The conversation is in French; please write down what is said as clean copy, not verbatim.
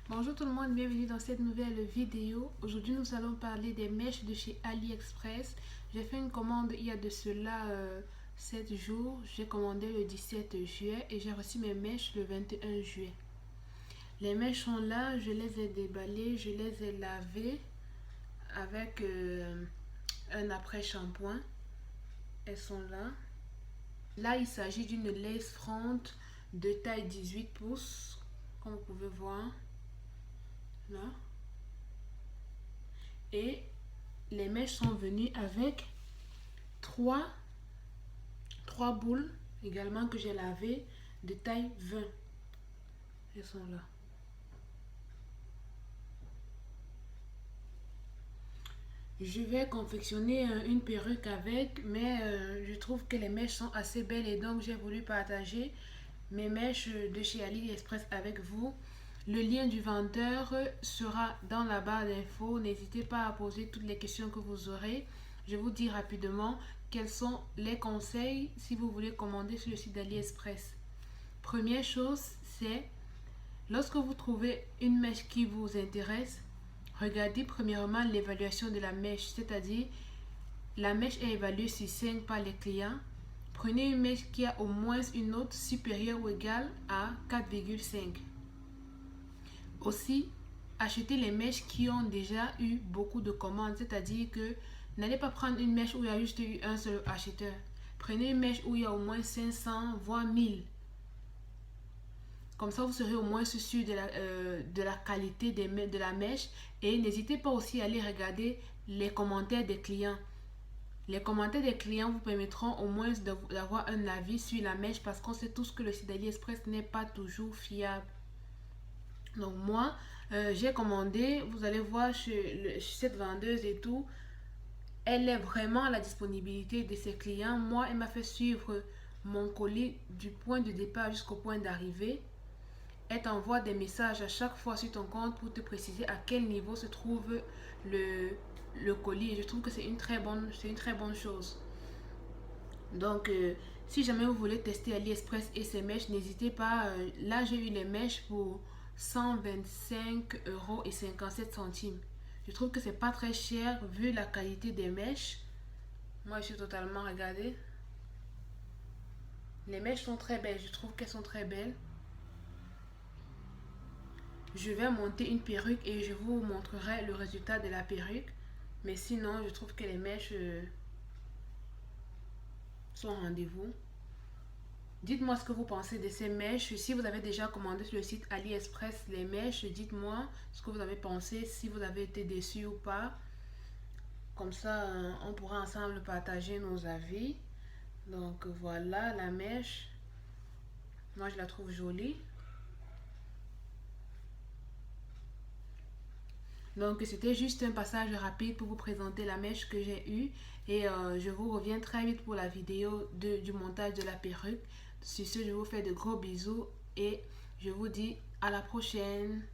Bonjour tout le monde, bienvenue dans cette nouvelle vidéo. Aujourd'hui nous allons parler des mèches de chez AliExpress. J'ai fait une commande il y a de cela 7 jours. J'ai commandé le 17 juillet et j'ai reçu mes mèches le 21 juillet. Les mèches sont là, je les ai déballées, je les ai lavées avec un après-shampoing. Elles sont là. Là il s'agit d'une lace front de taille 18 pouces, comme vous pouvez voir. Là. Et les mèches sont venues avec trois boules également que j'ai lavées de taille 20. Elles sont là. Je vais confectionner une perruque avec, mais je trouve que les mèches sont assez belles et donc j'ai voulu partager mes mèches de chez AliExpress avec vous. Le lien du vendeur sera dans la barre d'infos. N'hésitez pas à poser toutes les questions que vous aurez. Je vous dis rapidement quels sont les conseils si vous voulez commander sur le site d'AliExpress. Première chose, c'est lorsque vous trouvez une mèche qui vous intéresse, regardez premièrement l'évaluation de la mèche, c'est-à-dire la mèche est évaluée sur 5 par les clients. Prenez une mèche qui a au moins une note supérieure ou égale à 4,5. Aussi, achetez les mèches qui ont déjà eu beaucoup de commandes, c'est-à-dire que n'allez pas prendre une mèche où il y a juste eu un seul acheteur. Prenez une mèche où il y a au moins 500 voire 1000. Comme ça, vous serez au moins sûr de la qualité de la mèche. Et n'hésitez pas aussi à aller regarder les commentaires des clients. Les commentaires des clients vous permettront au moins d'avoir un avis sur la mèche parce qu'on sait tous que le site AliExpress n'est pas toujours fiable. Donc moi, j'ai commandé, vous allez voir chez cette vendeuse et tout, elle est vraiment à la disponibilité de ses clients. Moi, elle m'a fait suivre mon colis du point de départ jusqu'au point d'arrivée. Elle t'envoie des messages à chaque fois sur ton compte pour te préciser à quel niveau se trouve le colis. Et je trouve que c'est une très bonne chose. Donc, si jamais vous voulez tester AliExpress et ses mèches, n'hésitez pas. Là, j'ai eu les mèches pour 125,57 €. Je trouve que c'est pas très cher vu la qualité des mèches. Moi, je suis totalement regardée. Les mèches sont très belles. Je trouve qu'elles sont très belles. Je vais monter une perruque et je vous montrerai le résultat de la perruque. Mais sinon, je trouve que les mèches sont au rendez-vous. Dites-moi ce que vous pensez de ces mèches. Si vous avez déjà commandé sur le site AliExpress les mèches, dites-moi ce que vous avez pensé, si vous avez été déçu ou pas. Comme ça, on pourra ensemble partager nos avis. Donc voilà la mèche. Moi, je la trouve jolie. Donc c'était juste un passage rapide pour vous présenter la mèche que j'ai eue. Et je vous reviens très vite pour la vidéo du montage de la perruque. Sur ce, je vous fais de gros bisous et je vous dis à la prochaine.